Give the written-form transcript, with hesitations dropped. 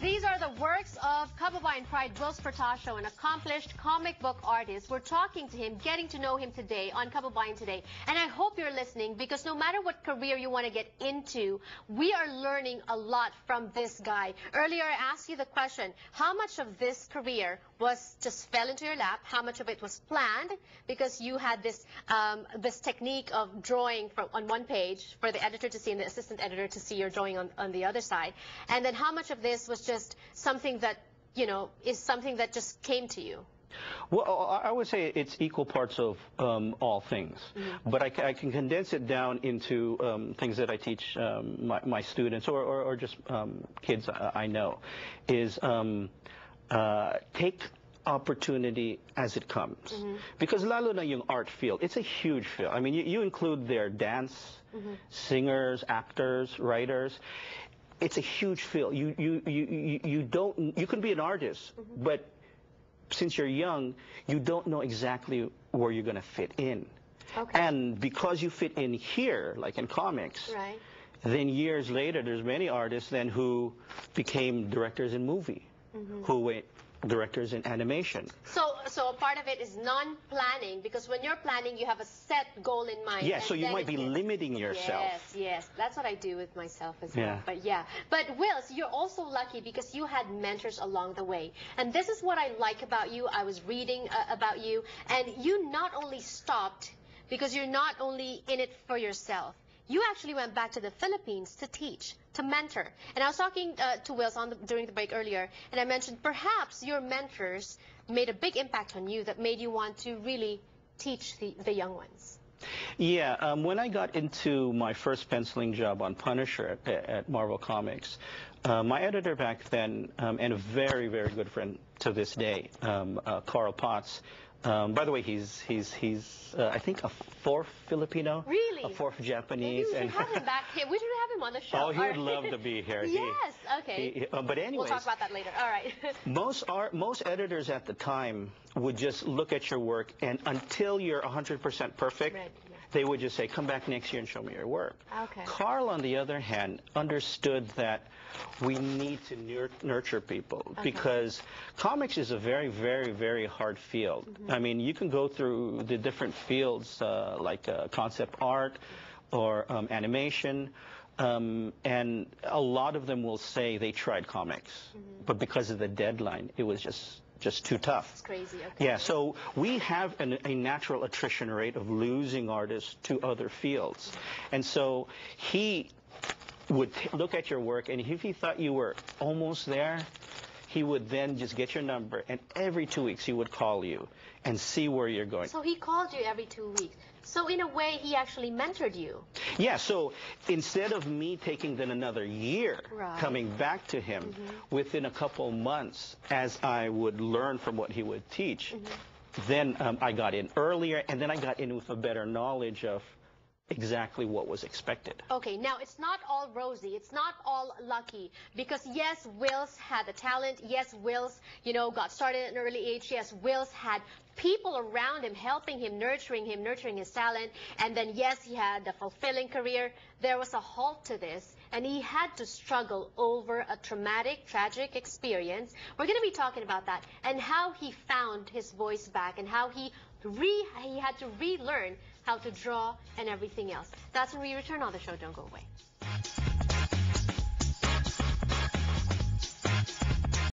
These are the works of Kababayan pride Whilce Portacio, an accomplished comic book artist. We're talking to him, getting to know him today on Kababayan Today. And I hope you're listening, because no matter what career you want to get into, we are learning a lot from this guy. Earlier, I asked you the question, how much of this career just fell into your lap? How much of it was planned because you had this this technique of drawing on one page for the editor to see and the assistant editor to see your drawing on the other side? And then how much of this was just something that, you know, is something that just came to you? Well, I would say it's equal parts of all things. Mm-hmm. But I can condense it down into things that I teach my students or just kids I know, is take opportunity as it comes. Mm-hmm. Because lalo na yung art field, it's a huge field. I mean, you include their dance, mm-hmm. singers, actors, writers. It's a huge field. You can be an artist, mm-hmm. but since you're young, you don't know exactly where you're going to fit in. Okay. And because you fit in here, like in comics, right. Then years later, there's many artists then who became directors in movie, mm-hmm. who went directors in animation. So a part of it is non-planning, because when you're planning, you have a set goal in mind. Yeah, so you might be limiting yourself. Yes, that's what I do with myself as well. But yeah, but Whilce, you're also lucky because you had mentors along the way. And this is what I like about you. I was reading about you, and you not only stopped because you're not only in it for yourself. You actually went back to the Philippines to teach, to mentor. And I was talking to Whilce during the break earlier, and I mentioned perhaps your mentors made a big impact on you that made you want to really teach the young ones. Yeah, when I got into my first penciling job on Punisher at Marvel Comics, my editor back then, and a very, very good friend to this day, Carl Potts. By the way, he's I think a fourth Filipino, really, a fourth Japanese. Maybe we should have him back here. We should have him on the show. Oh, he would love to be here. Yes, okay. But anyways, we'll talk about that later. All right. most editors at the time would just look at your work, and until you're 100% perfect, right. They would just say, come back next year and show me your work. Okay. Carl, on the other hand, understood that we need to nurture people, because comics is a very, very, very hard field. Mm-hmm. I mean, you can go through the different fields like concept art or animation, and a lot of them will say they tried comics, mm-hmm. but because of the deadline, it was just too tough. It's crazy. Okay. Yeah, so we have a natural attrition rate of losing artists to other fields. And so he would look at your work, and if he thought you were almost there, he would then just get your number, and every 2 weeks he would call you and see where you're going. So he called you every 2 weeks. So in a way, he actually mentored you. Yeah, so instead of me taking then another year coming back to him, mm-hmm. within a couple months, as I would learn from what he would teach, mm-hmm. then I got in earlier, and then I got in with a better knowledge of exactly what was expected. Okay, now it's not all rosy, it's not all lucky, because yes, Whilce had the talent, yes, Whilce, you know, got started at an early age, yes, Whilce had people around him helping him, nurturing his talent, and then yes, he had a fulfilling career. There was a halt to this, and he had to struggle over a traumatic, tragic experience. We're going to be talking about that, and how he found his voice back, and how he had to relearn how to draw and everything else. That's when we return on the show. Don't go away.